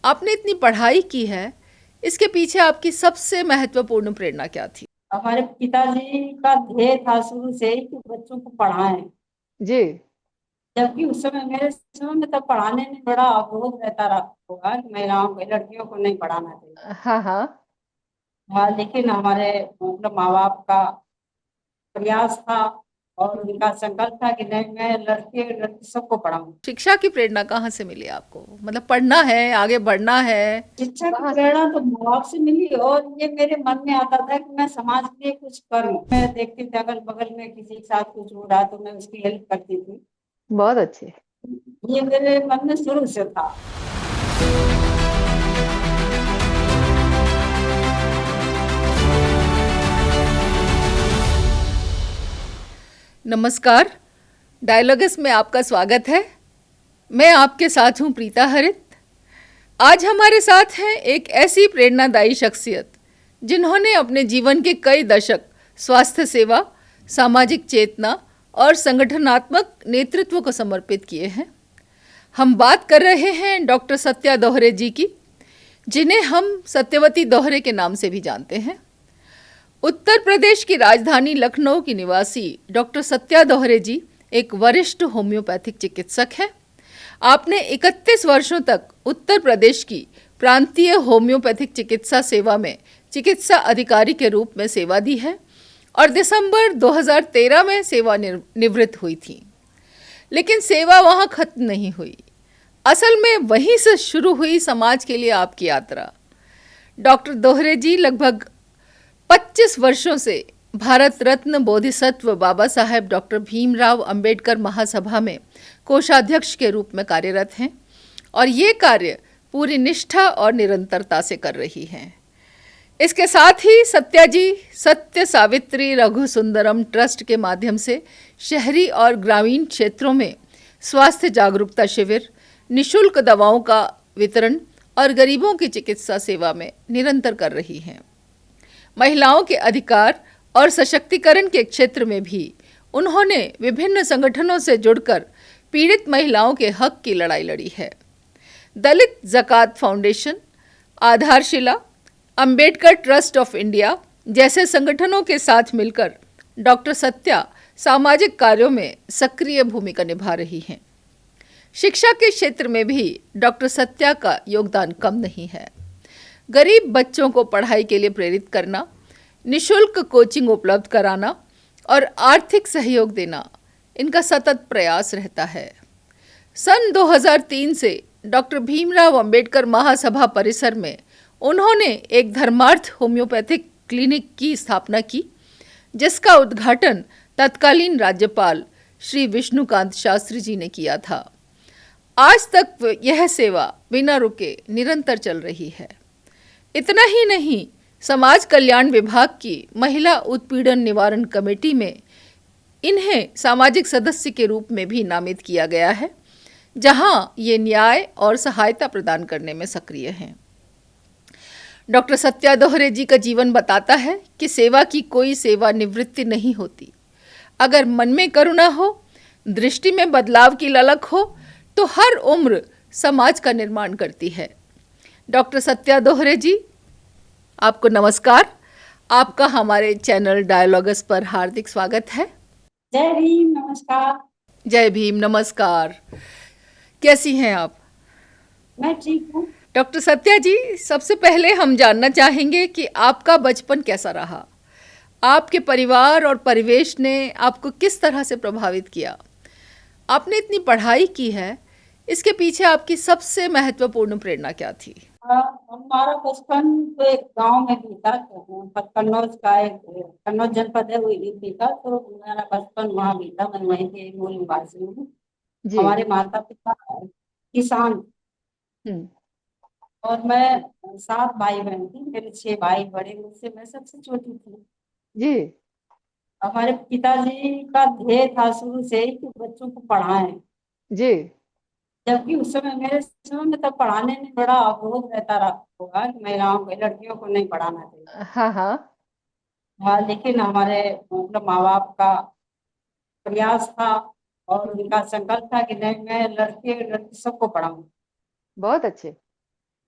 आपने इतनी पढ़ाई की है, इसके पीछे आपकी सबसे महत्वपूर्ण प्रेरणा क्या थी? हमारे पिताजी का ध्येय था शुरू से ही कि बच्चों को पढ़ाएं। जी। जबकि उस समय मेरे समय में तब पढ़ाने में बड़ा अवरोध रहता रहा होगा कि महिलाओं को, लड़कियों को नहीं पढ़ाना चाहिए। हाँ हाँ। हाँ, लेकिन हमारे मतलब माँ बाप का प्रयास था और उनका संकल्प था कि नहीं, मैं लड़के लड़की सबको पढ़ाऊं। शिक्षा की प्रेरणा कहाँ से मिली आपको? मतलब पढ़ना है, आगे बढ़ना है। शिक्षा की कहाँ से? प्रेरणा तो माँ बाप से मिली और ये मेरे मन में आता था कि मैं समाज के लिए कुछ करूं। मैं देखती थी अगल बगल में किसी के साथ कुछ हो रहा तो मैं उसकी हेल्प करती थी। बहुत अच्छे। ये मेरे मन में शुरू से था। नमस्कार, डायलॉगस में आपका स्वागत है। मैं आपके साथ हूँ प्रीता हरित। आज हमारे साथ हैं एक ऐसी प्रेरणादायी शख्सियत जिन्होंने अपने जीवन के कई दशक स्वास्थ्य सेवा, सामाजिक चेतना और संगठनात्मक नेतृत्व को समर्पित किए हैं। हम बात कर रहे हैं डॉक्टर सत्या दोहरे जी की, जिन्हें हम सत्यवती दोहरे के नाम से भी जानते हैं। उत्तर प्रदेश की राजधानी लखनऊ की निवासी डॉक्टर सत्या दोहरे जी एक वरिष्ठ होम्योपैथिक चिकित्सक हैं। आपने 31 वर्षों तक उत्तर प्रदेश की प्रांतीय होम्योपैथिक चिकित्सा सेवा में चिकित्सा अधिकारी के रूप में सेवा दी है और दिसंबर 2013 में सेवानिवृत्त हुई थी। लेकिन सेवा वहाँ खत्म नहीं हुई। असल में वहीं से शुरू हुई समाज के लिए आपकी यात्रा। डॉक्टर दोहरे जी लगभग 25 वर्षों से भारत रत्न बोधिसत्व बाबा साहेब डॉक्टर भीमराव अंबेडकर महासभा में कोषाध्यक्ष के रूप में कार्यरत हैं और ये कार्य पूरी निष्ठा और निरंतरता से कर रही हैं। इसके साथ ही सत्या जी सत्य सावित्री रघु सुंदरम ट्रस्ट के माध्यम से शहरी और ग्रामीण क्षेत्रों में स्वास्थ्य जागरूकता शिविर, निशुल्क दवाओं का वितरण और गरीबों की चिकित्सा सेवा में निरंतर कर रही हैं। महिलाओं के अधिकार और सशक्तिकरण के क्षेत्र में भी उन्होंने विभिन्न संगठनों से जुड़कर पीड़ित महिलाओं के हक की लड़ाई लड़ी है। दलित ज़कात फाउंडेशन, आधारशिला, अंबेडकर ट्रस्ट ऑफ इंडिया जैसे संगठनों के साथ मिलकर डॉक्टर सत्या सामाजिक कार्यों में सक्रिय भूमिका निभा रही हैं। शिक्षा के क्षेत्र में भी डॉक्टर सत्या का योगदान कम नहीं है। गरीब बच्चों को पढ़ाई के लिए प्रेरित करना, निशुल्क कोचिंग उपलब्ध कराना और आर्थिक सहयोग देना इनका सतत प्रयास रहता है। सन 2003 से डॉक्टर भीमराव अंबेडकर महासभा परिसर में उन्होंने एक धर्मार्थ होम्योपैथिक क्लिनिक की स्थापना की, जिसका उद्घाटन तत्कालीन राज्यपाल श्री विष्णुकांत शास्त्री जी ने किया था। आज तक यह सेवा बिना रुके निरंतर चल रही है। इतना ही नहीं, समाज कल्याण विभाग की महिला उत्पीड़न निवारण कमेटी में इन्हें सामाजिक सदस्य के रूप में भी नामित किया गया है, जहां ये न्याय और सहायता प्रदान करने में सक्रिय हैं। डॉक्टर सत्या दोहरे जी का जीवन बताता है कि सेवा की कोई सेवा निवृत्ति नहीं होती। अगर मन में करुणा हो, दृष्टि में बदलाव की ललक हो, तो हर उम्र समाज का निर्माण करती है। डॉक्टर सत्या दोहरे जी, आपको नमस्कार। आपका हमारे चैनल डायलॉगस पर हार्दिक स्वागत है। जय भीम, नमस्कार। जय भीम, नमस्कार। कैसी हैं आप? मैं ठीक हूँ। डॉक्टर सत्या जी, सबसे पहले हम जानना चाहेंगे कि आपका बचपन कैसा रहा? आपके परिवार और परिवेश ने आपको किस तरह से प्रभावित किया? आपने इतनी पढ़ाई की है, इसके पीछे आपकी सबसे महत्वपूर्ण प्रेरणा क्या थी? हमारा बचपन तो एक गांव में बीता, तो कन्नौज का एक कन्नौज जनपद है, वो बीता। तो मेरा बचपन वहाँ बीता। मैं वहीं के मूल निवासी हूँ। जी। हमारे माता पिता किसान, हम्म। और मैं 7 भाई बहन थी। मेरे 6 भाई बड़े मुझसे, मैं सबसे छोटी थी। जी। हमारे पिताजी का ध्येय था शुरू से ही कि बच्चों को पढ़ाएं। जी। जबकि उस समय मेरे समय में तब पढ़ाने में बड़ा अवरोध रहता रहा होगा कि महिलाओं को, लड़कियों को नहीं पढ़ाना चाहिए। हाँ हाँ। हाँ, लेकिन हमारे मतलब माँ बाप का प्रयास था और उनका संकल्प था कि नहीं, मैं लड़के लड़की सबको पढ़ाऊं। बहुत अच्छे।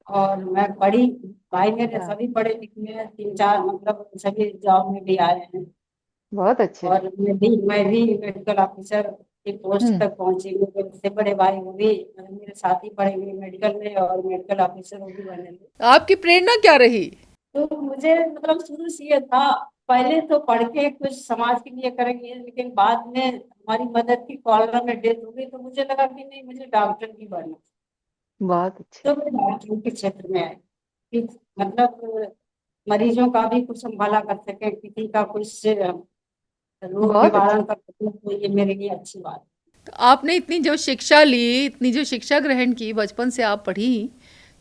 और मैं पढ़ी। भाई मेरे हाँ, सभी पढ़े लिखे हैं, तीन चार मतलब सभी जॉब में भी आए हैं। बहुत अच्छे। और मैं भी मेडिकल ऑफिसर की पोस्ट हम्म। तक पहुंची। मेरे इससे बड़े भाई वो भी मतलब मेरे साथ ही पढ़े हुए मेडिकल में, और मेडिकल ऑफिसर वो भी बने थे। आपकी प्रेरणा क्या रही? तो मुझे मतलब शुरू से ये था, पहले तो पढ़ के कुछ समाज के लिए करेंगे, लेकिन बाद में हमारी मदर की कॉलेरा में डेथ हो गई, तो मुझे लगा कि नहीं, मुझे डॉक्टर भी बनना। बहुत अच्छे। तो मैं डॉक्टरी के क्षेत्र में आई कि मतलब मरीजों का भी कुछ संभाला कर सके, किसी का कुछ रोग बहुत अच्छे। निवारण कर सके, तो ये मेरे लिए अच्छी बात तो आपने इतनी जो शिक्षा ली, इतनी जो शिक्षा ग्रहण की, बचपन से आप पढ़ी,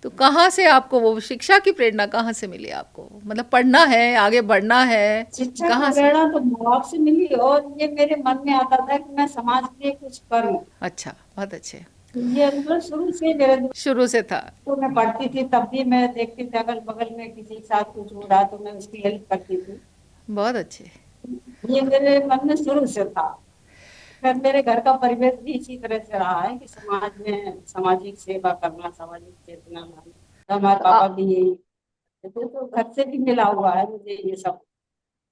तो कहाँ से आपको वो शिक्षा की प्रेरणा कहाँ से मिली आपको? मतलब पढ़ना है, आगे बढ़ना है, है। शिक्षा की कहाँ से? प्रेरणा तो माँ बाप से मिली, और ये मेरे मन में आता था कि मैं समाज के लिए कुछ करूं। अच्छा, बहुत अच्छे। ये मतलब शुरू से मेरे शुरू से था। स्कूल में पढ़ती थी, तब भी मैं देखती थी अगल बगल में किसी के साथ कुछ हो रहा तो मैं उसकी हेल्प करती थी। बहुत अच्छे। ये मेरे मन में शुरू से था। फिर मेरे घर का परिवेश भी इसी तरह से रहा है कि समाज में सामाजिक सेवा करना, सामाजिक चेतना लाना। तो हमारे आ, पापा भी यही, तो घर से भी मिला हुआ है मुझे ये सब।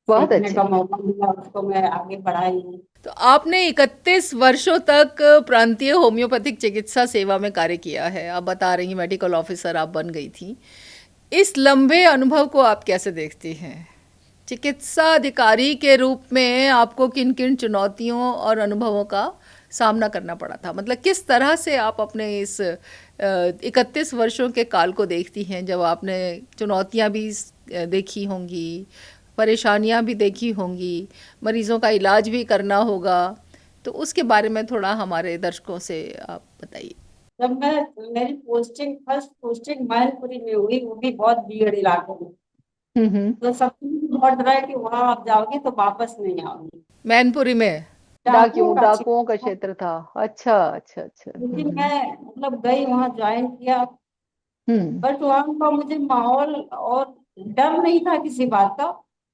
बहुत सीखने अच्छे। का मौका मिला, उसको मैं आगे बढ़ाई हूँ। तो आपने 31 वर्षों तक प्रांतीय होम्योपैथिक चिकित्सा सेवा में कार्य किया है। आप बता रही हैं मेडिकल ऑफिसर आप बन गई थी। इस लंबे अनुभव को आप कैसे देखती हैं? चिकित्सा अधिकारी के रूप में आपको किन किन चुनौतियों और अनुभवों का सामना करना पड़ा था? मतलब किस तरह से आप अपने इस 31 वर्षों के काल को देखती हैं, जब आपने चुनौतियां भी देखी होंगी, परेशानियां भी देखी होंगी, मरीजों का इलाज भी करना होगा, तो उसके बारे में थोड़ा हमारे दर्शकों से आप बताइए। जब मैं मेरी पोस्टिंग फर्स्ट पोस्टिंग मैनपुरी में हुई, वो भी बहुत भीड़ इलाके में। हम्म। तो सबको बहुत डरा है कि वहां आप जाओगे तो वापस नहीं आओगे। मैनपुरी में? डाकुओं का डाकुओं का क्षेत्र था। क्षेत्र था। अच्छा, अच्छा, अच्छा। लेकिन मैं मतलब गई वहां, ज्वाइन किया। हम्म। बट वहां का मुझे माहौल और डर नहीं था किसी बात का।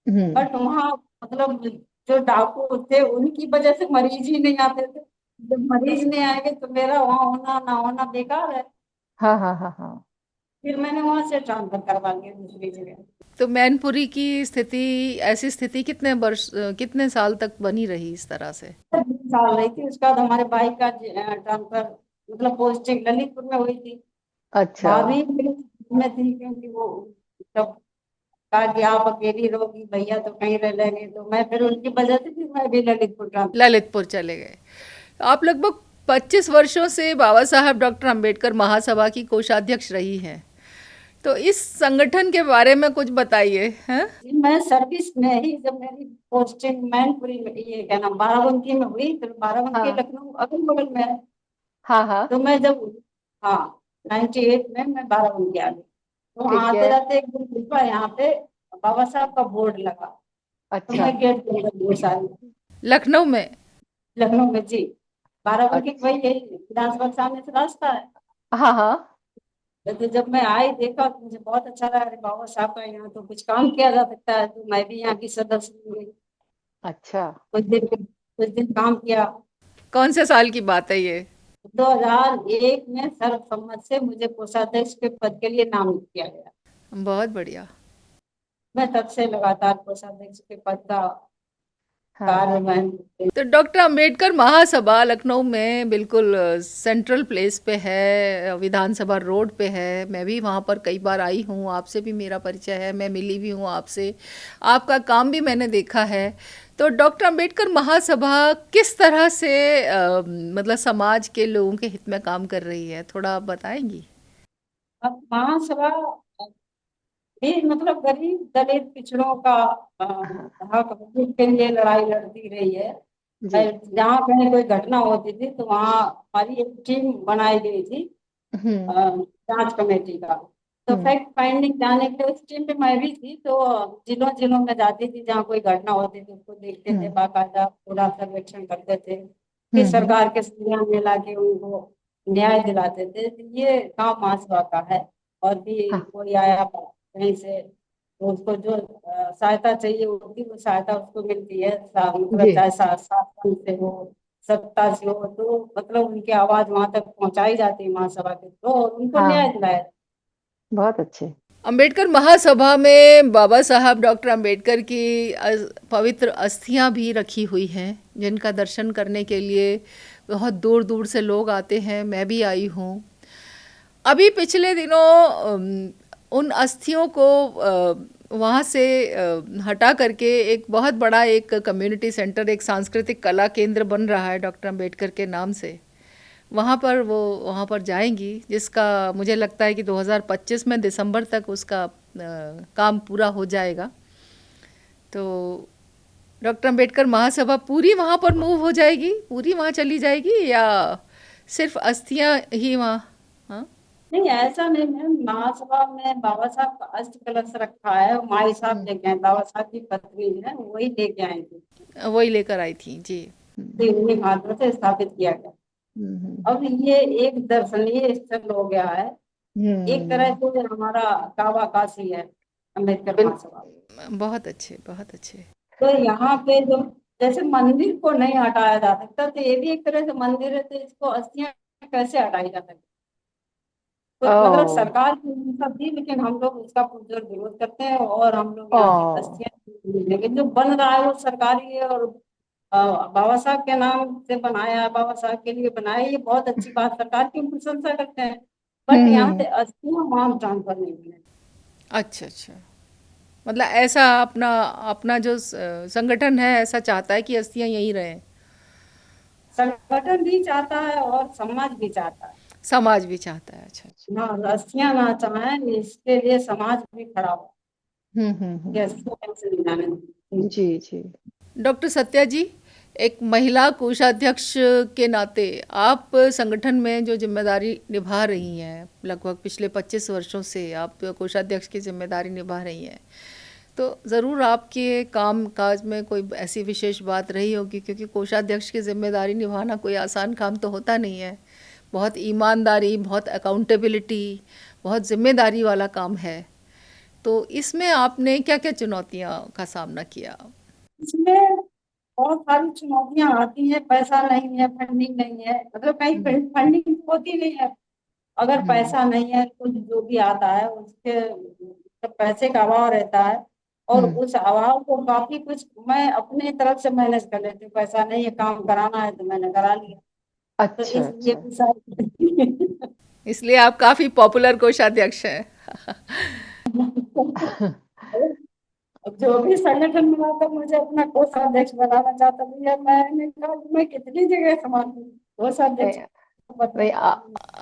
हम्म। बट वहाँ मतलब जो डाकू थे उनकी वजह से मरीज ही नहीं आते थे। जब मरीज नहीं आएंगे तो मेरा वहाँ होना ना होना बेकार है। हाँ, हाँ, हाँ, हाँ। फिर मैंने वहां से ट्रांसफर करवा लिया दूसरी जगह। तो मैनपुरी की स्थिति, ऐसी स्थिति कितने वर्ष, कितने साल तक बनी रही इस तरह से? 3 साल रही थी, उसके बाद हमारे भाई का ट्रांसफर मतलब पोस्टिंग ललितपुर में हुई थी। अच्छा। भाभी मेरे में थी, क्योंकि वो जब कहा कि आप अकेली रहोगी भैया तो कहीं रह लेंगे, तो मैं फिर उनकी वजह से फिर मैं भी ललितपुर ट्रांसफर। ललितपुर चले गए। आप लगभग 25 वर्षों से बाबा साहब डॉक्टर अंबेडकर महासभा की कोषाध्यक्ष रही हैं। तो इस संगठन के बारे में कुछ बताइए हैं? मैं सर्विस में ही, जब मेरी पोस्टिंग मैनपुरी में, ये क्या नाम, बाराबंकी में हुई, तो बाराबंकी हाँ, लखनऊ अगल बगल में है। हाँ, हाँ। तो मैं जब, हाँ, 98 में मैं बाराबंकी आ गई, तो वहाँ ठीक है। आते जाते एक दिन रुका, यहाँ पे बाबा साहब का बोर्ड लगा। तो अच्छा, मैं गेट के अंदर घुस आई, लखनऊ में? लखनऊ में जी। बाराबंकी अच्छा। वही यही विधानसभा के सामने से रास्ता है। हाँ, हाँ। तो जब मैं आई देखा तो मुझे बहुत अच्छा लगा, अरे बाबा साहब का यहाँ तो कुछ काम किया जा सकता है, तो मैं भी यहाँ की सदस्य बन गई। अच्छा। कुछ दिन काम किया। कौन से साल की बात है ये? 2001 में सर्वसम्मत से मुझे कोषाध्यक्ष के पद के लिए नामित किया गया। बहुत बढ़िया। मैं तब से लगातार कोषाध्यक्ष के पद का हाँ। कार्य तो डॉक्टर अंबेडकर महासभा लखनऊ में बिल्कुल सेंट्रल प्लेस पे है, विधानसभा रोड पे है। मैं भी वहाँ पर कई बार आई हूँ, आपसे भी मेरा परिचय है, मैं मिली भी हूँ आपसे, आपका काम भी मैंने देखा है। तो डॉक्टर अंबेडकर महासभा किस तरह से मतलब समाज के लोगों के हित में काम कर रही है, थोड़ा आप बताएंगी? अब महासभा भी मतलब गरीब दलित पिछड़ों का अ, हाँ हक हकूक के लिए लड़ाई लड़ती रही है। जी। जहाँ कहीं कोई घटना होती थी तो वहाँ हमारी एक टीम बनाई गई थी, हम्म। जांच कमेटी का। तो हम्म। फैक्ट फाइंडिंग जाने के लिए उस टीम पे मैं भी थी, तो जिलों जिलों में जाती थी, जहाँ कोई घटना होती थी उसको देखते थे, हम्म। बाकायदा पूरा सर्वेक्षण करते थे, फिर हम्म। सरकार के संज्ञान में लाके उनको न्याय दिलाते थे। तो ये काम महासभा का है। और भी हाँ कोई आया कहीं से तो उसको जो सहायता चाहिए होती, वो सहायता उसको मिलती है, मतलब जी। चाहे शासन से हो, सत्ता से हो, तो मतलब उनकी आवाज वहां तक पहुंचाई जाती है महासभा के थ्रू, और उनको न्याय हाँ। दिलाया। बहुत अच्छे। अंबेडकर महासभा में बाबा साहब डॉक्टर अंबेडकर की पवित्र अस्थियां भी रखी हुई हैं, जिनका दर्शन करने के लिए बहुत दूर दूर से लोग आते हैं। मैं भी आई हूँ। अभी पिछले दिनों उन अस्थियों को वहाँ से हटा करके एक बहुत बड़ा एक कम्युनिटी सेंटर, एक सांस्कृतिक कला केंद्र बन रहा है डॉक्टर अंबेडकर के नाम से। वहाँ पर जाएंगी, जिसका मुझे लगता है कि 2025 में दिसंबर तक उसका काम पूरा हो जाएगा। तो डॉक्टर अंबेडकर महासभा पूरी वहाँ पर मूव हो जाएगी, पूरी वहाँ चली जाएगी, या सिर्फ अस्थियाँ ही वहाँ? हाँ, नहीं, ऐसा नहीं मैम। महासभा में बाबा साहब का अष्ट कलश रखा है, माई साहब लेके आए, बाबा साहब की पत्नी है वही लेके आए थे। वही लेकर आई थी जी। हम्म, उन्हीं हाथों से स्थापित किया गया। हम्म, अब ये एक दर्शनीय स्थल हो गया है, एक तरह हम्म, से हमारा काबा काशी है अम्बेडकर बिल महासभा। बहुत अच्छे, बहुत अच्छे। तो यहाँ पे जो जैसे मंदिर को नहीं हटाया जा सकता, तो ये भी एक तरह से मंदिर है, तो इसको अस्थियां कैसे हटाई जा सकती? तो मतलब ओ सरकार की हिंसा थी, लेकिन हम लोग उसका पुरजोर विरोध करते हैं और हम लोग ओ यहाँ से अस्थियां, लेकिन जो बन रहा है वो सरकारी है और बाबा साहब के नाम से बनाया, बाबा साहब के लिए बनाया, ये बहुत अच्छी बात, सरकार की हम प्रशंसा करते हैं। बट यहाँ हम्म, से अस्थियां वहां ट्रांसफर नहीं हुई है। अच्छा अच्छा, मतलब ऐसा अपना अपना जो संगठन है ऐसा चाहता है कि अस्थियां यहीं रहें। संगठन भी चाहता है और समाज भी चाहता है। समाज भी चाहता है। अच्छा अच्छा। ना अस्थियां ना चाहें, इसके लिए समाज भी खड़ा हो हम्म, कि अस्थियां कैसे नहीं जाने। जी जी। डॉक्टर सत्या जी, एक महिला कोषाध्यक्ष के नाते आप संगठन में जो जिम्मेदारी निभा रही हैं, लगभग पिछले 25 वर्षों से आप कोषाध्यक्ष की जिम्मेदारी निभा रही हैं, तो ज़रूर आपके काम काज में कोई ऐसी विशेष बात रही होगी, क्योंकि कोषाध्यक्ष की जिम्मेदारी निभाना कोई आसान काम तो होता नहीं है। बहुत ईमानदारी, बहुत अकाउंटेबिलिटी, बहुत जिम्मेदारी वाला काम है। तो इसमें आपने क्या क्या चुनौतियां का सामना किया? इसमें बहुत सारी चुनौतियां आती हैं, पैसा नहीं है, फंडिंग नहीं है, मतलब कहीं हम्म, फंडिंग होती नहीं है। अगर हम्म, पैसा नहीं है तो जो भी आता है उसके तो पैसे का अभाव रहता है, और हम्म, उस अभाव को काफी कुछ मैं अपने तरफ से मैनेज कर लेती हूँ। पैसा नहीं है, काम कराना है तो मैंने करा लिया। तो अच्छा इसलिए अच्छा। भी शायद इसलिए आप काफ़ी पॉपुलर कोषाध्यक्ष हैं। अब जो भी संगठन बनाता मुझे अपना कोषाध्यक्ष बनाना चाहता, भैया मैंने कहा मैं कितनी जगह संभालूं कोषाध्यक्ष। नहीं नहीं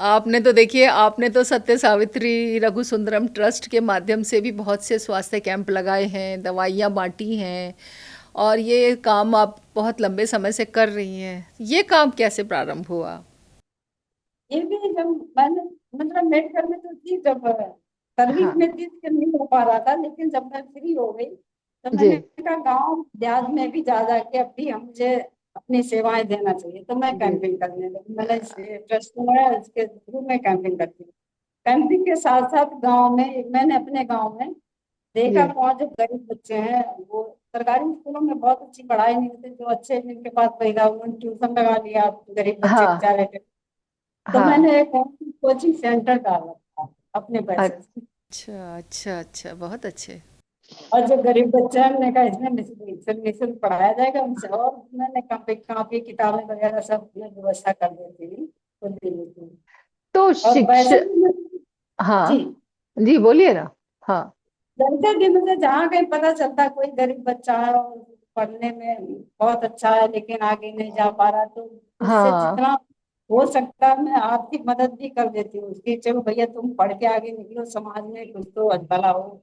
आपने तो देखिए, आपने तो सत्य सावित्री रघु सुंदरम ट्रस्ट के माध्यम से भी बहुत से स्वास्थ्य कैंप लगाए हैं, दवाइयाँ बांटी हैं, और ये काम आप बहुत लंबे समय से कर रही हैं। ये काम कैसे प्रारंभ हुआ? ये भी जब मैंने मतलब मेडिकल में तो थी, जब सर्विस हाँ में थी तो नहीं हो पा रहा था, लेकिन जब मैं फ्री हो गई तो जी। मैंने कहा गांव देहात में भी जा जाके अब भी हम मुझे अपनी सेवाएं देना चाहिए, तो मैं जी कैंपिंग करने लगी। मैंने ट्रस्ट बनाया, इसके थ्रू मैं कैंपिंग करती हूँ। कैंपिंग के साथ साथ गाँव में मैंने अपने गाँव में देखा, जी कौन जो गरीब बच्चे हैं वो सरकारी स्कूलों में बहुत अच्छी पढ़ाई नहीं होती, जो अच्छे जिनके पास पैसा उन्होंने ट्यूशन लगा लिया, गरीब बच्चे हाँ बेचारे थे। तो हाँ। मैंने एक कोचिंग सेंटर डाला था अपने पैसे से। अच्छा अच्छा अच्छा, बहुत अच्छे। और जो गरीब बच्चे हैं हमने कहा इसमें निःशुल्क पढ़ाया जाएगा उनसे, और मैंने काफी काफी किताबें वगैरह सब मैं व्यवस्था कर देती थी, तो दे देती थी। तो और शिक्ष वैसे भी जी, हाँ जी बोलिए ना। हाँ लड़के भी मुझे जहाँ कहीं पता चलता कोई गरीब बच्चा है और पढ़ने में बहुत अच्छा है लेकिन आगे नहीं जा पा रहा, तो उससे हाँ। जितना हो सकता है मैं आर्थिक मदद भी कर देती हूँ उसकी, चलो भैया तुम पढ़ के आगे निकलो, समाज में कुछ तो भला हो।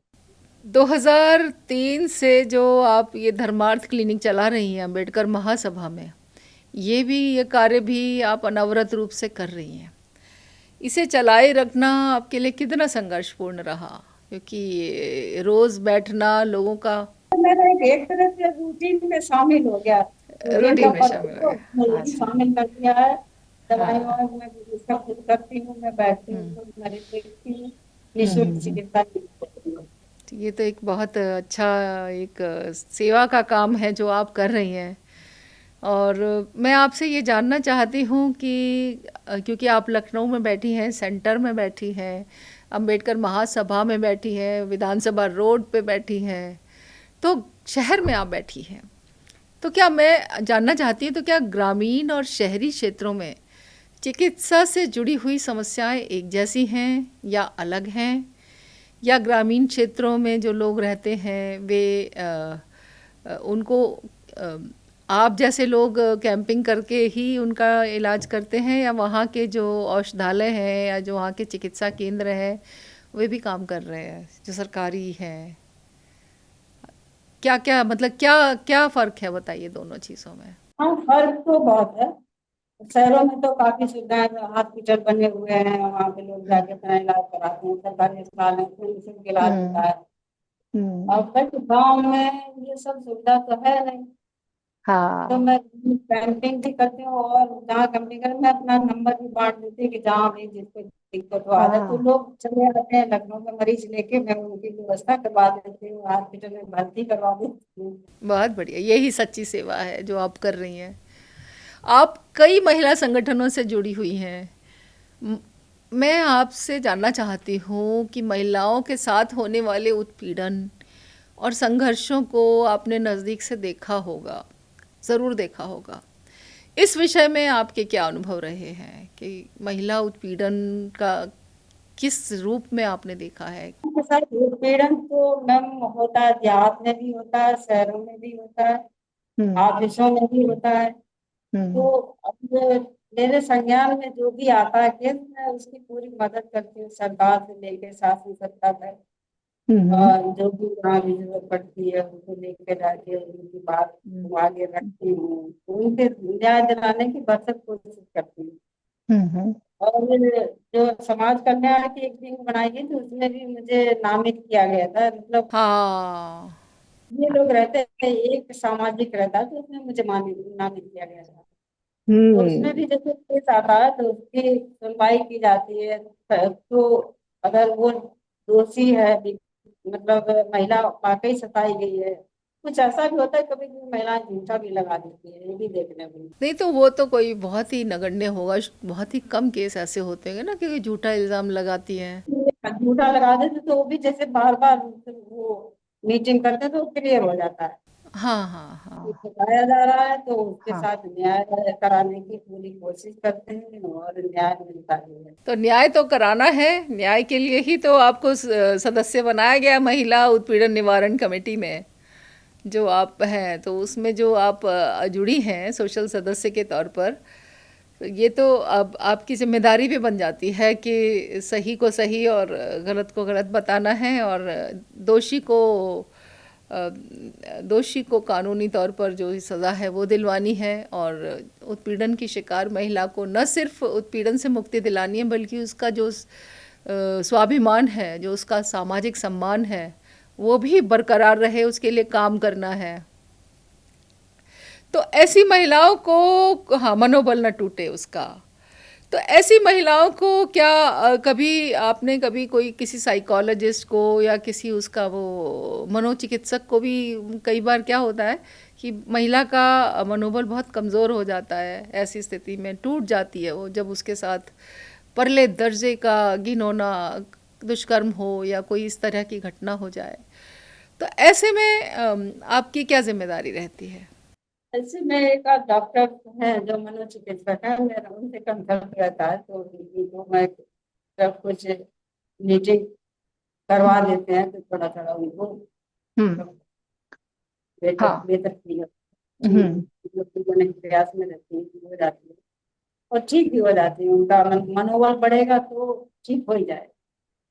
2003 से जो आप ये धर्मार्थ क्लिनिक चला रही हैं अम्बेडकर महासभा में, ये कार्य भी आप अनवरत रूप से कर रही हैं। इसे चलाए रखना आपके लिए कितना संघर्षपूर्ण रहा? क्योंकि रोज बैठना लोगों का तो मेरा एक तरह से रूटीन में शामिल हो गया, रूटीन का रूटीन में पार्ट शामिल हो तो मैं गया। यही अच्छा। शामिल कर दिया है। हाँ। दवाइयों में भी इसका खुद करती हूँ, मैं बैठती हम्म। हूँ, मरीज देखती हूँ, हम्म, निःशुल्क चिकित्सा देती हूँ। तो ये तो एक बहुत अच्छा एक सेवा का काम है जो आप कर रही हैं। और मैं आपसे ये जानना चाहती हूँ कि क्योंकि आप लखनऊ में बैठी हैं, सेंटर में बैठी हैं, अंबेडकर महासभा में बैठी हैं, विधानसभा रोड पे बैठी हैं, तो शहर में आप बैठी हैं। तो क्या मैं जानना चाहती हूँ, तो क्या ग्रामीण और शहरी क्षेत्रों में चिकित्सा से जुड़ी हुई समस्याएं एक जैसी हैं या अलग हैं, या ग्रामीण क्षेत्रों में जो लोग रहते हैं वे उनको आप जैसे लोग कैंपिंग करके ही उनका इलाज करते हैं, या वहाँ के जो औषधालय हैं या जो वहाँ के चिकित्सा केंद्र हैं वे भी काम कर रहे हैं जो सरकारी हैं? क्या क्या मतलब क्या क्या फ़र्क है, बताइए दोनों चीज़ों में। हाँ, फर्क तो बहुत है। शहरों में तो काफी सुविधाएं, हॉस्पिटल बने हुए हैं, वहाँ पे लोग जाके अपना इलाज कराते हैं, सरकारी अस्पताल है, उसमें निःशुल्क इलाज हम्म होता है। और हम्म बट गाँव में ये सब सुविधा तो है नहीं। तो हाँ मैं कैंपिंग भी करती हूँ, और जहाँ कैंपिंग कर मैं अपना नंबर भी बांट देती हूँ कि जहाँ भी जिसको दिक्कत हो आ जाए तो हाँ लोग चले आते हैं। लखनऊ में मरीज लेके मैं उनकी व्यवस्था करवा देती हूँ, हॉस्पिटल में भर्ती करवा देती हूँ। बहुत बढ़िया, यही सच्ची सेवा है जो आप कर रही हैं। आप कई महिला संगठनों से जुड़ी हुई हैं। म- मैं आपसे जानना चाहती हूँ कि महिलाओं के साथ होने वाले उत्पीड़न और संघर्षों को आपने नज़दीक से देखा होगा, ज़रूर देखा होगा। इस विषय में आपके क्या अनुभव रहे हैं कि महिला उत्पीड़न का किस रूप में आपने देखा है? के साथ उत्पीड़न तो मैम होता है, देहात में भी होता है, शहरों में भी होता है, हम्म ऑफिसों में भी होता है। हम्म तो अब मेरे संज्ञान में जो भी आता है केस, मैं उसकी पूरी मदद करती हूँ, सरकार से लेके शासन सत्ता तक। हम्म और जो भी जहाँ भी जरूरत पड़ती है उनको लेके जाके उनकी बात को आगे रखती हूँ, तो उनके न्याय दिलाने की भरसक कोशिश करती हूँ। हम्म और जो समाज कल्याण की एक टीम बनाई गई थी, उसमें भी मुझे नामित किया गया था। मतलब हाँ। ये लोग रहते थे, एक सामाजिक रहता तो उसमें मुझे नामित किया गया था। तो उसमें हम्म भी जैसे केस आता है तो उसकी सुनवाई की जाती है। तो अगर वो दोषी है, मतलब महिला वाकई सताई गई है, कुछ ऐसा भी होता है कभी कभी महिलाएं झूठा भी लगा देती है, ये भी देखने को। नहीं तो वो तो कोई बहुत ही नगण्य होगा, बहुत ही कम केस ऐसे होते हैं ना कि झूठा इल्ज़ाम लगाती हैं। झूठा लगा देते तो वो भी जैसे बार बार वो मीटिंग करते हैं तो क्लियर हो जाता है हाँ हाँ कि हाँ बताया जा रहा है, तो उसके हाँ साथ न्याय कराने की पूरी कोशिश करते हैं और न्याय मिलता भी है। तो न्याय तो कराना है, न्याय के लिए ही तो आपको सदस्य बनाया गया महिला उत्पीड़न निवारण कमेटी में जो आप हैं, तो उसमें जो आप जुड़ी हैं सोशल सदस्य के तौर पर। तो ये तो अब आपकी जिम्मेदारी भी बन जाती है कि सही को सही और गलत को गलत बताना है, और दोषी को अ, दोषी को कानूनी तौर पर जो सज़ा है वो दिलवानी है, और उत्पीड़न की शिकार महिला को न सिर्फ उत्पीड़न से मुक्ति दिलानी है बल्कि उसका जो स्वाभिमान है, जो उसका सामाजिक सम्मान है, वो भी बरकरार रहे, उसके लिए काम करना है। तो ऐसी महिलाओं को, हाँ, मनोबल न टूटे उसका। तो ऐसी महिलाओं को क्या कभी आपने कभी कोई किसी साइकोलॉजिस्ट को या किसी उसका वो मनोचिकित्सक को भी, कई बार क्या होता है कि महिला का मनोबल बहुत कमज़ोर हो जाता है, ऐसी स्थिति में टूट जाती है वो जब उसके साथ परले दर्जे का घिनौना दुष्कर्म हो या कोई इस तरह की घटना हो जाए, तो ऐसे में आपकी क्या जिम्मेदारी रहती है? ऐसे में एक आध डॉक्टर है जो मनोचिकित्सक है, मेरा उनसे कंसल्ट रहता है, तो उनको मैं सब कुछ मीटिंग करवा हम्म देते हैं, तो थोड़ा थोड़ा उनको हम्म, मतलब बेहतर हाँ बेहतर फील हम्म करने के प्रयास में रहती है कि हो जाती है, और ठीक भी हो जाती है। उनका मनोबल बढ़ेगा तो ठीक हो ही जाएगा।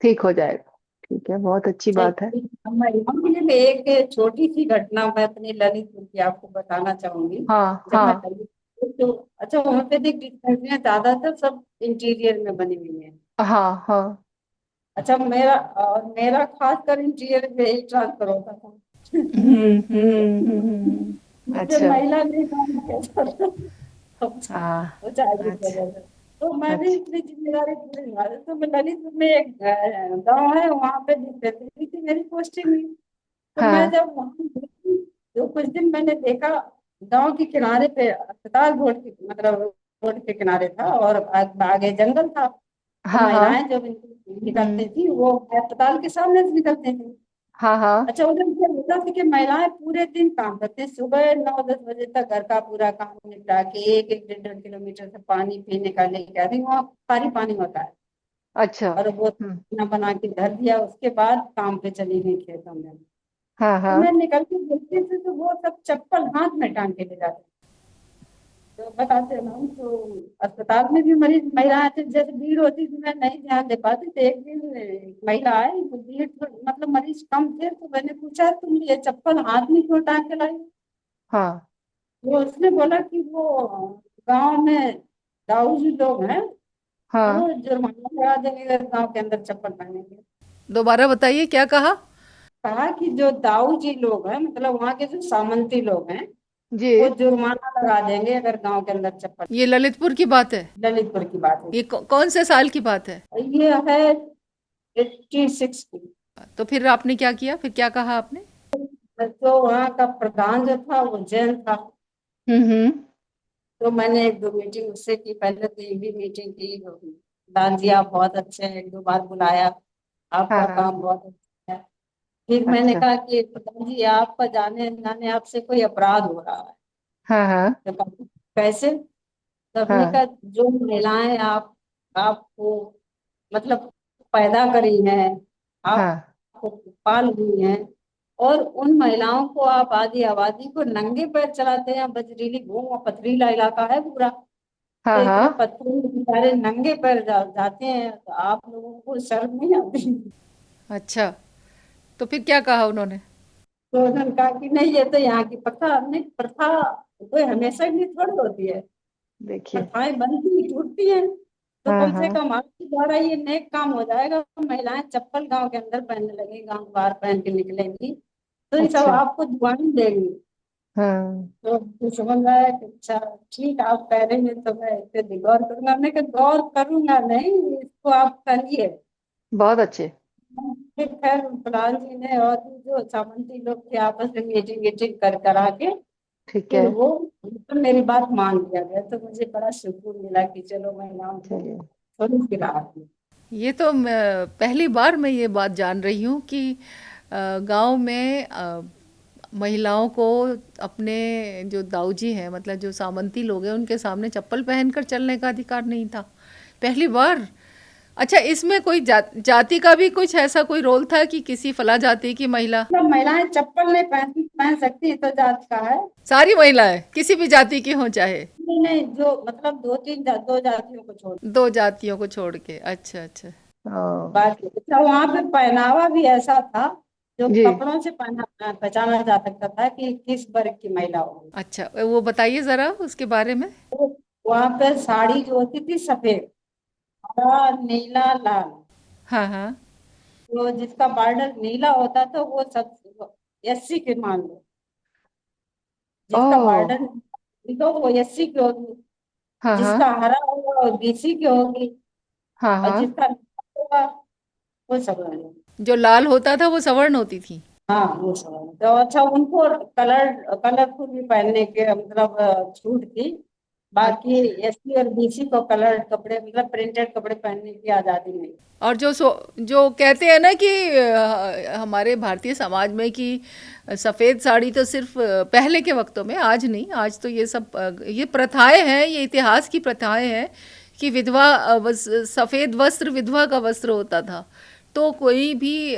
ठीक हो जाएगा। ठीक है, बहुत अच्छी बात है। महिलाओं के लिए एक छोटी सी घटना मैं अपनी ललितपुर की आपको बताना चाहूंगी। हाँ जब मैं हाँ ललितपुर, तो अच्छा, होम्योपैथिक डिस्पेंसरियां ज्यादातर सब इंटीरियर में बनी हुई हैं। हाँ हाँ अच्छा, मेरा खासकर इंटीरियर में ही ट्रांसफर होता था। मुझे अच्छा। महिला नहीं काम किया जाता था। हाँ वो चाहिए अच्छा वजह से। तो मैं भी अच्छा इतनी जिम्मेदारी पूरी निभा रही, तो मैं ललितपुर में एक गाँव है, वहाँ पे डिस्पेंसरी थी, मेरी पोस्टिंग हुई। तो मैं हाँ जब वहां गई तो कुछ दिन मैंने देखा, गांव के किनारे पे अस्पताल रोड के, मतलब रोड के किनारे था, और आगे जंगल था। तो हाँ हाँ महिलाएं जब निकलती थी, वो अस्पताल के सामने से निकलते थे। हाँ हाँ। अच्छा, उधर क्या होता था कि महिलाएं पूरे दिन काम करते हैं, सुबह 9-10 बजे तक घर का पूरा काम निपटा के एक एक 1.5-1.5 किलोमीटर से पानी पीने का लेके आती, वहाँ सारी पानी होता है, अच्छा। और वो हम्म। खाना बना के धर दिया, उसके बाद काम पे चली गई खेतों में। हाँ तो हाँ। मैं निकल के देखती थी तो वो सब चप्पल हाथ में टांग के ले जाते, तो बताते हैं हम तो अस्पताल में भी मरीज महिलाएं थे, जैसे भीड़ होती थी मैं नहीं ध्यान दे पाती, तो एक दिन एक महिला आई तो भीड़ मतलब मरीज कम थे, तो मैंने पूछा तुम ये चप्पल हाथ में क्यों टांग के लाई? हाँ वो उसने बोला कि वो गांव में दाऊ जी लोग हैं, वो हाँ। जुर्माना लगा देंगे अगर गांव के अंदर चप्पल पहनेंगे। दोबारा बताइए क्या कहा। कहा कि जो दाऊ जी लोग हैं, मतलब वहाँ के जो सामंती लोग हैं, जी। वो जुर्माना लगा देंगे अगर गांव के अंदर चप्पल। ये ललितपुर की बात है। ललितपुर की बात है। ये कौन से साल की बात है। ये है 86 की। तो फिर आपने क्या किया, फिर क्या कहा आपने। तो वहाँ का प्रधान जो था वो जैन था, हम्म। तो मैंने 1-2 मीटिंग उससे की, पहले तो ये भी मीटिंग की, प्रधान जी आप बहुत अच्छे हैं, 1-2 बार बुलाया, हाँ आपका हाँ। काम बहुत अच्छा है। फिर मैंने अच्छा। कहा कि प्रधान जी आपका जाने अनजाने आपसे कोई अपराध हो रहा है। हाँ हाँ। तो कहा, कैसे? तो हमने हाँ कहा जो महिलाएं आपको मतलब पैदा करी हैं, हाँ। आपको पाल हुई हैं, और उन महिलाओं को आप आधी आबादी को नंगे पैर चलाते हैं, बजरीली भूमि और पथरीला इलाका है पूरा, तो हाँ इतने हाँ। पत्थरों में बेचारे नंगे पैर जाते हैं, तो आप लोगों को शर्म नहीं आती? अच्छा, तो फिर क्या कहा उन्होंने। तो उन्होंने कहा कि नहीं ये तो यहाँ की प्रथा, हमने प्रथा कोई हमेशा की थोड़ी होती है, देखिए। प्रथाएं बनती टूटती हैं, तो हाँ कम से हाँ। कम आपके द्वारा ये नेक काम हो जाएगा, महिलाएं चप्पल गांव के अंदर पहनने लगेंगी, गांव के बाहर पहन के निकलेंगी, तो ये सब अच्छा। आपको दुआएं देंगी। हाँ। तो फिर समझ में आया कि अच्छा ठीक आप कह रहे हैं तो मैं इस पे गौर करूंगा। हमने कहा गौर करूंगा नहीं, इसको आप करिए। बहुत अच्छे। फिर खैर प्रधान जी ने और भी जो सामंती लोग थे आपस में मीटिंग वीटिंग कर करा के ठीक फिर है। वो तो मेरी बात मान लिया गया, तो मुझे बड़ा सुकून मिला कि चलो महिलाओं को चलिए। थोड़ी सी राहत मिली। ये तो पहली बार मैं ये बात जान रही हूँ कि गांव में महिलाओं को अपने जो दाऊजी हैं, मतलब जो सामंती लोग हैं, उनके सामने चप्पल पहनकर चलने का अधिकार नहीं था। पहली बार। अच्छा, इसमें कोई जाति का भी कुछ ऐसा कोई रोल था कि किसी फला जाति की महिला। मतलब महिलाएं चप्पल नहीं पहन सकती तो जात का है? सारी महिलाएं किसी भी जाति की हों चाहे। नहीं नहीं, जो मतलब दो जातियों को छोड़ दो जातियों को छोड़ के। अच्छा अच्छा। ओ, बात की। अच्छा, वहां पे पहनावा भी ऐसा था जो जी। कपड़ों से पहचाना जा सकता था कि किस वर्ग की महिला होगी। अच्छा, वो बताइए ज़रा उसके बारे में। तो वहां पे साड़ी जो होती थी सफेद, हरा, नीला, लाल, हाँ हाँ। तो जिसका बॉर्डर नीला होता था वो सब एससी के मान लो, जिसका ओ। बॉर्डर तो वो एससी की होगी, हाँ हाँ। जिसका हरा होगा वो बीसी की होगी, हाँ और हाँ। जिसका नीला होगा वो सब। जो लाल होता था वो सवर्ण होती थी। हाँ वो सब है। तो अच्छा उनको कलरफुल भी पहनने के मतलब छूट थी, बाकी अच्छा। एससी और बीसी को कलर कपड़े मतलब प्रिंटेड कपड़े पहनने की आजादी नहीं। और जो कहते हैं ना कि हमारे भारतीय समाज में कि सफ़ेद साड़ी तो सिर्फ पहले के वक्तों में, आज नहीं, आज तो ये सब ये प्रथाएं हैं, ये इतिहास की प्रथाएं हैं कि विधवा सफ़ेद वस्त्र विधवा का वस्त्र होता था। तो कोई भी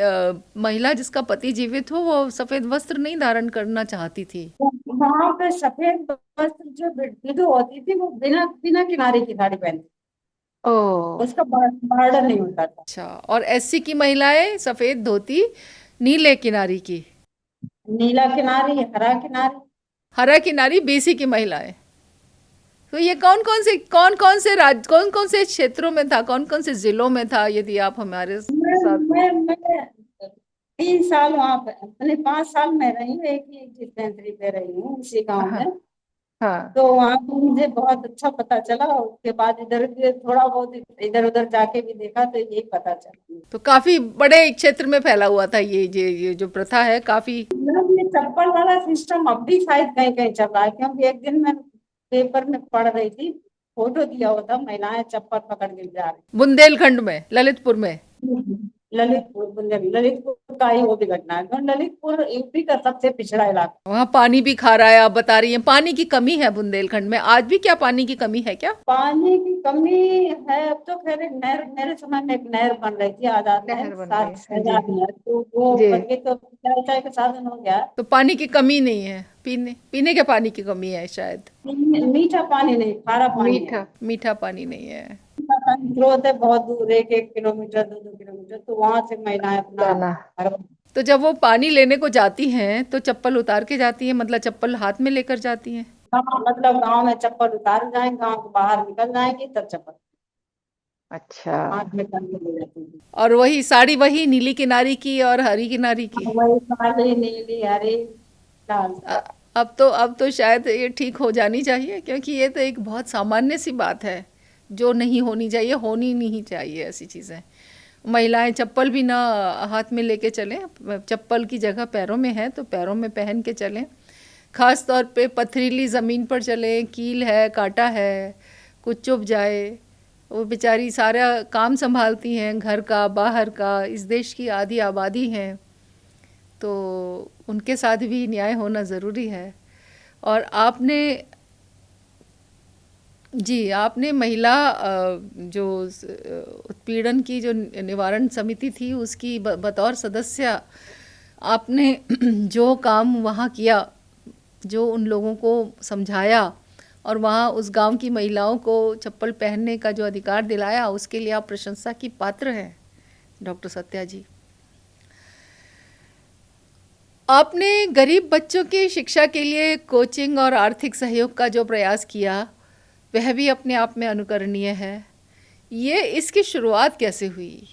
महिला जिसका पति जीवित हो वो सफ़ेद वस्त्र नहीं धारण करना चाहती थी। वहां पे सफेद वस्त्र जो विधु होती थी वो बिना बिना किनारे की साड़ी पहनती, ओ। उसका बॉर्डर नहीं होता था। अच्छा, और एससी की महिलाएं सफ़ेद धोती नीले किनारी की। नीला किनारी, हरा किनारी। हरा किनारी बीसी की महिलाएं। तो ये कौन कौन से क्षेत्रों में था, कौन कौन से जिलों में था, यदि आप हमारे मैं साथ। मैं 3 साल वहां पे अपने 5 साल में रही हूँ, एक ही डिस्पेंसरी पे रही हूँ उसी गांव हाँ में। हाँ। तो वहां पे मुझे बहुत अच्छा पता चला, उसके बाद इधर उधर थोड़ा बहुत इधर उधर जाके भी देखा तो यही पता चला। तो काफी बड़े क्षेत्र में फैला हुआ था ये जो प्रथा है काफी। मतलब ये चप्पल वाला सिस्टम अब भी शायद कहीं कहीं चल रहा है, क्योंकि एक दिन मैं पेपर में पढ़ रही थी, फोटो दिया हुआ था महिलाएं चप्पल पकड़ के जा रही। बुंदेलखंड में, ललितपुर में। ललितपुर बुंदेलखंड, ललितपुर का ही वो भी घटना है, तो ललितपुर यूपी का सबसे पिछड़ा इलाका। वहाँ पानी भी खा रहा है, आप बता रही हैं पानी की कमी है बुंदेलखंड में, आज भी क्या पानी की कमी है क्या? पानी की कमी है, अब तो खैर एक नहर, मेरे समय में एक नहर बन रही थी, आजाद नहर, नहर बन रही सात है जी। आजाद नहर, तो वो जी। बन गई, तो सिंचाई का साधन हो गया। तो पानी की कमी नहीं है, पीने पीने के पानी की कमी है शायद। मीठा पानी नहीं, खारा पानी है। मीठा। मीठा पानी नहीं है। मीठा पानी स्रोत है बहुत दूर, 1-1 किलोमीटर, 2-2 किलोमीटर, तो वहां से महिलाएं अपना लाना। तो जब वो पानी लेने को जाती हैं तो चप्पल उतार के जाती हैं, मतलब चप्पल हाथ में लेकर जाती हैं? हाँ, मतलब गांव में चप्पल उतार जाएंगे, गांव के बाहर निकल जाएंगी तब चप्पल अच्छा। हाथ में टांग के ले जाती है। और वही साड़ी, वही नीली किनारी की और हरी किनारी की? हाँ, वही काली नीली हरी लाल। अ- अब तो शायद ये ठीक हो जानी चाहिए, क्योंकि ये तो एक बहुत सामान्य सी बात है जो नहीं होनी चाहिए, होनी नहीं चाहिए ऐसी चीज़ें। महिलाएं चप्पल भी ना हाथ में लेके चलें, चप्पल की जगह पैरों में है तो पैरों में पहन के चलें। खास तौर पे पथरीली ज़मीन पर चलें, कील है, कांटा है, कुछ चुभ जाए, वो बेचारी सारा काम संभालती हैं, घर का, बाहर का, इस देश की आधी आबादी है, तो उनके साथ भी न्याय होना ज़रूरी है। और आपने, जी, आपने महिला जो उत्पीड़न की जो निवारण समिति थी उसकी बतौर सदस्य आपने जो काम वहाँ किया, जो उन लोगों को समझाया और वहाँ उस गांव की महिलाओं को चप्पल पहनने का जो अधिकार दिलाया, उसके लिए आप प्रशंसा की पात्र हैं डॉक्टर सत्या जी। आपने गरीब बच्चों की शिक्षा के लिए कोचिंग और आर्थिक सहयोग का जो प्रयास किया, वह भी अपने आप में अनुकरणीय है। ये इसकी शुरुआत कैसे हुई?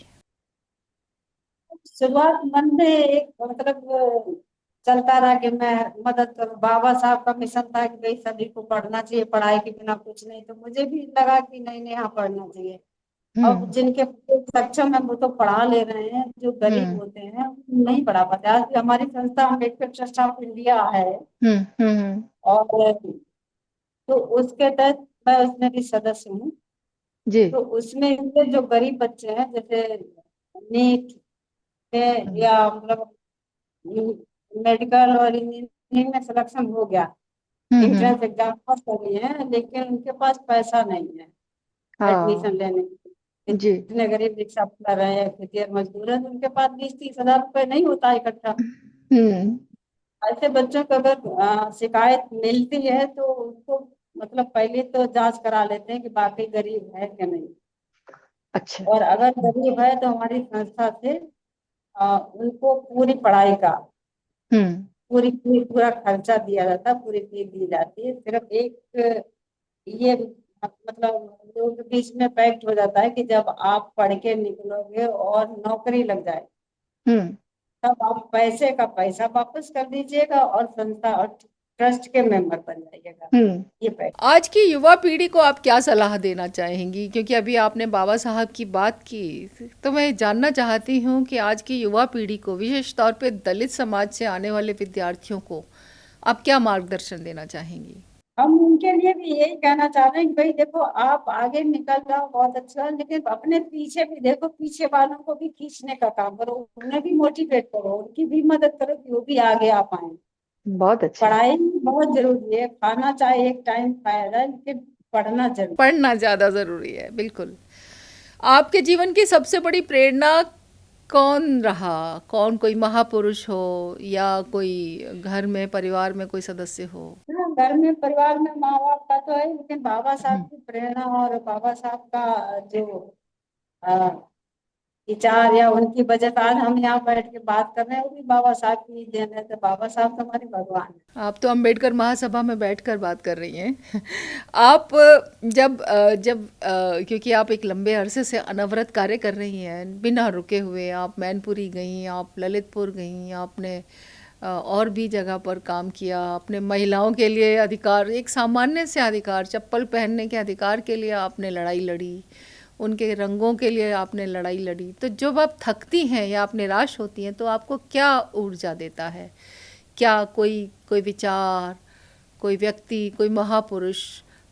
शुरुआत मन में एक मतलब चलता रहा कि मैं मदद करूं, बाबा साहब का मिशन था कि भाई सभी को पढ़ना चाहिए, पढ़ाई के बिना कुछ नहीं, तो मुझे भी लगा कि नहीं नहीं, हाँ पढ़ना चाहिए। अब हम्म। जिनके सक्षम है वो तो पढ़ा ले रहे हैं, जो गरीब हम्म। होते हैं वो नहीं पढ़ा पाते। आज भी हमारी संस्था अम्बेडकर ट्रस्ट ऑफ इंडिया है, हम्म। हम्म। और तो उसके तहत मैं उसमें भी सदस्य हूँ। जी। तो उसमें से जो गरीब बच्चे हैं, जैसे नीट में हम्म। या मतलब मेडिकल और इंजीनियरिंग में सिलेक्शन हो गया, हम्म। एंट्रेंस एग्जाम पास कर लिए हैं, लेकिन उनके पास पैसा नहीं है एडमिशन हाँ। लेने के लिए। जी। इतने गरीब रिक्शा कर रहे हैं, खेतिहर मजदूर है, तो उनके पास 20-30 हजार रुपए नहीं होता है इकट्ठा। हम्म। ऐसे बच्चों को अगर शिकायत मिलती है तो उसको मतलब पहले तो जांच करा लेते हैं कि वाकई गरीब है कि नहीं, अच्छा। और अगर गरीब है तो हमारी संस्था से उनको पूरी पढ़ाई का हम्म। पूरा खर्चा दिया जाता है, पूरी फीस दी जाती है। सिर्फ एक ये मतलब लोगों के बीच में पैक्ट हो जाता है कि जब आप पढ़ के निकलोगे और नौकरी लग जाए, हम्म। तब आप पैसे का पैसा वापस कर दीजिएगा और संस्था और ट्रस्ट के मेंबर बन जाइएगा। हम्म। ये पैक्ट। आज की युवा पीढ़ी को आप क्या सलाह देना चाहेंगी? क्योंकि अभी आपने बाबा साहब की बात की, तो मैं जानना चाहती हूँ कि आज की युवा पीढ़ी को, विशेष तौर पे दलित समाज से आने वाले विद्यार्थियों को, आप क्या मार्गदर्शन देना चाहेंगी? हम उनके लिए भी यही कहना चाह रहे हैं कि भाई देखो, आप आगे निकल जाओ बहुत अच्छा है, लेकिन अपने पीछे भी देखो, पीछे वालों को भी खींचने का काम करो, उन्हें भी मोटिवेट करो, उनकी भी मदद करो कि वो भी आगे आ पाए। बहुत अच्छा। पढ़ाई बहुत जरूरी है, खाना चाहे एक टाइम खाया जाए, लेकिन पढ़ना जरूरी। पढ़ना ज़्यादा ज़रूरी है, बिल्कुल। आपके जीवन की सबसे बड़ी प्रेरणा कौन रहा? कौन, कोई महापुरुष हो या कोई घर में, परिवार में कोई सदस्य हो? हाँ, घर में परिवार में माँ बाप का तो है, लेकिन बाबा साहब हम्म। की प्रेरणा और बाबा साहब का जो अ, विचार या उनकी वजह से आज हम यहाँ बैठ के बात कर रहे हैं, वो भी बाबा साहब की ही देन है। तो बाबा साहब तो हमारे भगवान है। आप तो अंबेडकर महासभा में बैठकर बात कर रही हैं। आप क्योंकि आप एक लंबे अरसे से अनवरत कार्य कर रही हैं, बिना रुके हुए, आप मैनपुरी गईं, आप ललितपुर गईं, आपने और भी जगह पर काम किया, आपने महिलाओं के लिए अधिकार, एक सामान्य से अधिकार, चप्पल पहनने के अधिकार के लिए आपने लड़ाई लड़ी, उनके रंगों के लिए आपने लड़ाई लड़ी। तो जब आप थकती हैं या आप निराश होती हैं तो आपको क्या ऊर्जा देता है? क्या कोई कोई विचार, कोई व्यक्ति, कोई महापुरुष,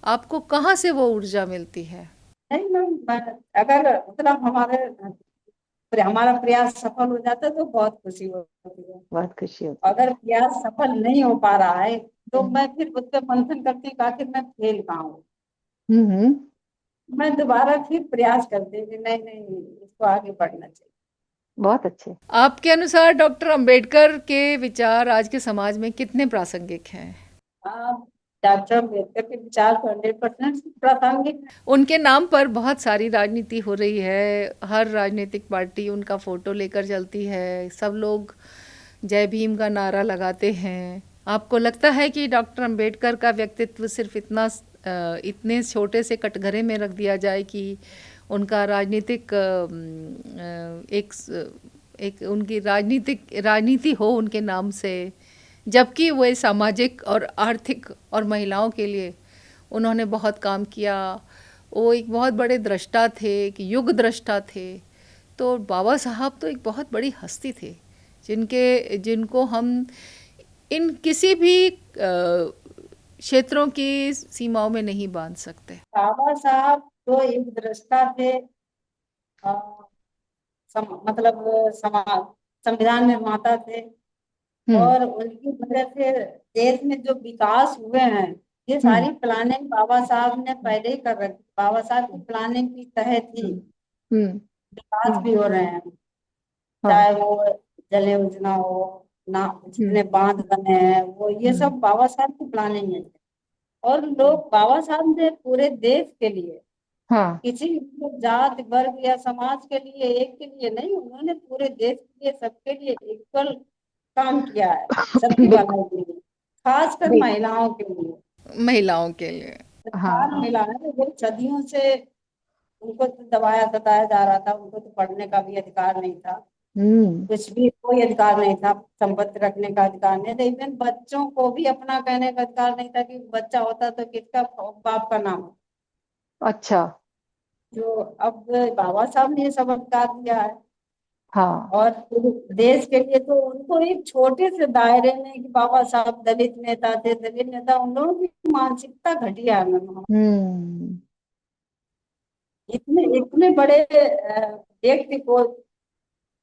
आपको कहाँ से वो ऊर्जा मिलती है? नहीं मैम, अगर मतलब हमारे हमारा प्रयास सफल हो जाता है तो बहुत खुशी होती है। बहुत खुशी होती है। अगर प्रयास सफल नहीं हो पा रहा है तो हम्म मैं फिर उस पर मंथन करती हूँ कि आखिर मैं फेल कहाँ हूँ। हम्म। मैं दोबारा फिर प्रयास करती हूँ कि नहीं नहीं, इसको आगे बढ़ना चाहिए। बहुत अच्छे। आपके अनुसार डॉक्टर अंबेडकर के विचार आज के समाज में कितने प्रासंगिक हैं? आप डॉक्टर अम्बेडकर के विचार तो 100% प्रासंगिक है। उनके नाम पर बहुत सारी राजनीति हो रही है, हर राजनीतिक पार्टी उनका फोटो लेकर चलती है, सब लोग जय भीम का नारा लगाते हैं। आपको लगता है कि डॉक्टर अंबेडकर का व्यक्तित्व सिर्फ इतने छोटे से कटघरे में रख दिया जाए कि उनका राजनीतिक एक उनकी राजनीति हो उनके नाम से, जबकि वे सामाजिक और आर्थिक और महिलाओं के लिए उन्होंने बहुत काम किया। वो एक बहुत बड़े दृष्टा थे, एक युग दृष्टा थे। तो बाबा साहब तो एक बहुत बड़ी हस्ती थे जिनको हम इन किसी भी क्षेत्रों की सीमाओं में नहीं बांध सकते। बाबा साहब तो एक दृष्टा थे, अ, मतलब समाज संविधान निर्माता थे। हम्म और उनकी वजह से देश में जो विकास हुए हैं, ये हम्म सारी प्लानिंग बाबा साहब ने पहले ही कर रखी। बाबा साहब की प्लानिंग के तहत ही हम्म विकास हम्म। भी हो रहे हैं। हाँ। चाहे वो जल योजना हो, ना हम्म जितने बांध बने हैं, वो ये हम्म। सब बाबा साहब की प्लानिंग में थे। और लोग बाबा साहब ने पूरे देश के लिए, हाँ। किसी भी जात वर्ग या समाज के लिए, एक के लिए नहीं, उन्होंने पूरे देश के लिए, सबके लिए इक्वल काम किया है, सबकी बिल्कुल भलाई के लिए, खासकर बिल्कुल। महिलाओं के लिए। महिलाओं के लिए। अधिकार हाँ। मिला है वो सदियों से। उनको तो दबाया सताया जा रहा था, उनको तो पढ़ने का भी अधिकार नहीं था, हम्म। कुछ भी कोई अधिकार नहीं था, संपत्ति रखने का अधिकार नहीं था, इवन बच्चों को भी अपना कहने का अधिकार नहीं था कि बच्चा होता तो किसका बाप का नाम हो। अच्छा। जो अब बाबा साहब ने ये सब अधिकार दिया है। हाँ। और पूरे देश के लिए तो उनको एक छोटे से दायरे में, कि बाबा साहब दलित नेता थे, दलित नेता, उन लोगों की मानसिकता घटिया है मैम। हम्म। इतने इतने बड़े व्यक्ति को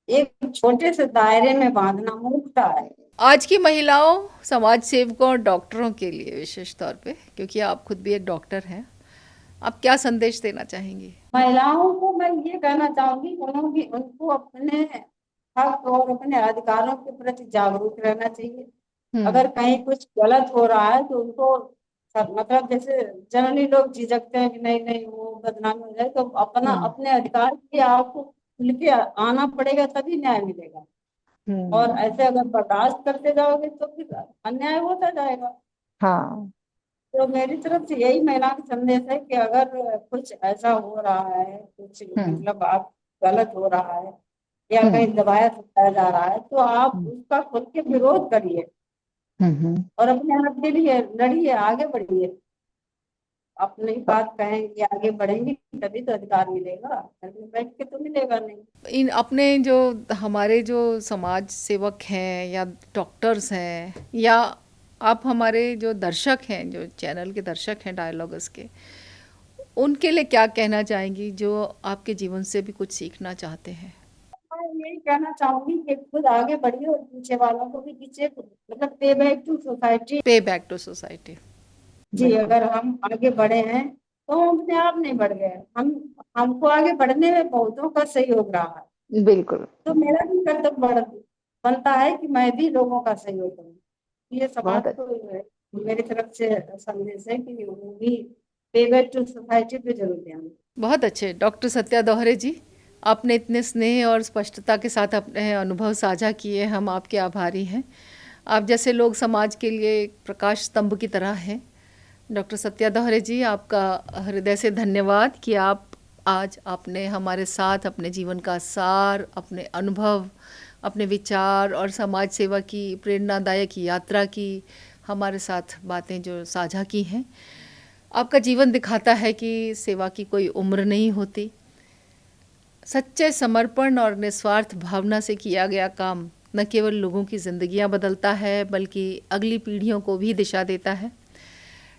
एक छोटे से दायरे में बांधना मूर्खता है। आज की महिलाओं, समाज सेवकों और डॉक्टरों के लिए विशेष तौर पे, क्योंकि आप खुद भी एक डॉक्टर हैं, आप क्या संदेश देना चाहेंगी? महिलाओं को मैं ये कहना चाहूंगी, उनको अपने हक और अपने अधिकारों के प्रति जागरूक रहना चाहिए। हम्म अगर कहीं कुछ गलत हो रहा है तो उनको सब, मतलब जैसे जनरली लोग झिझकते हैं कि नहीं नहीं वो बदनामी हो जाए, तो अपना हम्म अपने अधिकार के आपको खुल के आना पड़ेगा, तभी न्याय मिलेगा। और हम्म। ऐसे अगर बर्दाश्त करते जाओगे तो फिर अन्याय होता जाएगा। हाँ। तो मेरी तरफ से यही महिला का संदेश है कि अगर कुछ ऐसा हो रहा है, कुछ हम्म मतलब आप गलत हो रहा है या हम्म कहीं दबाया सताया जा रहा है, तो आप हम्म उसका खुल के विरोध करिए हम्म। और अपने हक के लिए लड़िए, आगे बढ़िए। अपनी बात कहेंगे, आगे बढ़ेंगे, तभी तो अधिकार मिलेगा, घर में बैठ के तो मिलेगा नहीं। इन अपने जो हमारे जो समाज सेवक हैं या डॉक्टर्स हैं, या आप हमारे जो दर्शक हैं, जो चैनल के दर्शक हैं डायलॉगस के, उनके लिए क्या कहना चाहेंगी जो आपके जीवन से भी कुछ सीखना चाहते हैं? मैं यही कहना चाहूंगी कि खुद आगे बढ़िए और पीछे वालों को भी, पीछे मतलब पे बैक टू सोसाइटी। पे बैक टू सोसाइटी। जी, बिल्कुल। अगर हम आगे बढ़े हैं तो हम अपने आप नहीं बढ़ गए, हम हमको आगे बढ़ने में बहुतों का सहयोग रहा है। बिल्कुल। तो मेरा भी कर्तव्य बनता है कि मैं भी लोगों का सहयोग करूँ। ये समाज बहुत अच्छा। को मेरी तरफ से संदेश है कि वो भी पे बैक टू सोसाइटी पे जरूर ध्यान दें। बहुत अच्छे डॉक्टर सत्या दोहरे जी, आपने इतने स्नेह और स्पष्टता के साथ अपने अनुभव साझा किए, हम आपके आभारी हैं। आप जैसे लोग समाज के लिए एक प्रकाश स्तंभ की तरह हैं। डॉक्टर सत्या दोहरे जी, आपका हृदय से धन्यवाद कि आप आज आपने हमारे साथ अपने जीवन का सार, अपने अनुभव, अपने विचार और समाज सेवा की प्रेरणादायक यात्रा की हमारे साथ बातें जो साझा की हैं। आपका जीवन दिखाता है कि सेवा की कोई उम्र नहीं होती। सच्चे समर्पण और निस्वार्थ भावना से किया गया काम न केवल लोगों की ज़िंदगियां बदलता है, बल्कि अगली पीढ़ियों को भी दिशा देता है।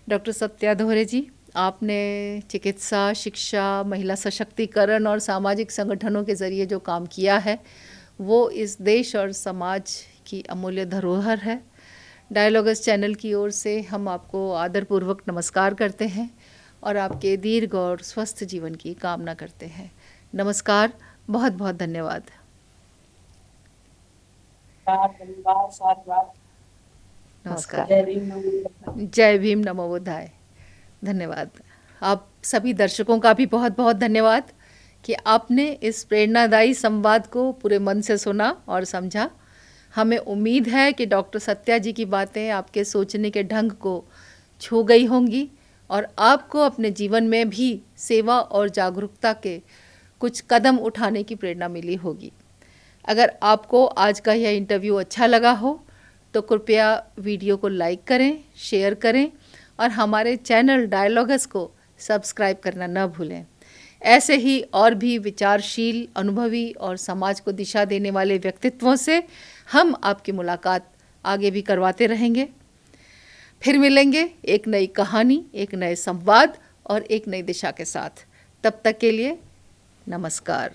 डॉक्टर सत्या दोहरे जी, आपने चिकित्सा, शिक्षा, महिला सशक्तिकरण और सामाजिक संगठनों के ज़रिए जो काम किया है वो इस देश और समाज की अमूल्य धरोहर है। डायलॉगस चैनल की ओर से हम आपको आदरपूर्वक नमस्कार करते हैं और आपके दीर्घ और स्वस्थ जीवन की कामना करते हैं। नमस्कार, बहुत बहुत धन्यवाद। धन्यवाद, साधुवाद। नमस्कार। जय भीम, नमो बुद्धाय। जय भीम, नमो बुद्धाय। धन्यवाद। आप सभी दर्शकों का भी बहुत बहुत धन्यवाद कि आपने इस प्रेरणादायी संवाद को पूरे मन से सुना और समझा। हमें उम्मीद है कि डॉक्टर सत्या जी की बातें आपके सोचने के ढंग को छू गई होंगी और आपको अपने जीवन में भी सेवा और जागरूकता के कुछ कदम उठाने की प्रेरणा मिली होगी। अगर आपको आज का यह इंटरव्यू अच्छा लगा हो तो कृपया वीडियो को लाइक करें, शेयर करें और हमारे चैनल डायलॉगस को सब्सक्राइब करना न भूलें। ऐसे ही और भी विचारशील, अनुभवी और समाज को दिशा देने वाले व्यक्तित्वों से हम आपकी मुलाकात आगे भी करवाते रहेंगे। फिर मिलेंगे एक नई कहानी, एक नए संवाद और एक नई दिशा के साथ। तब तक के लिए नमस्कार।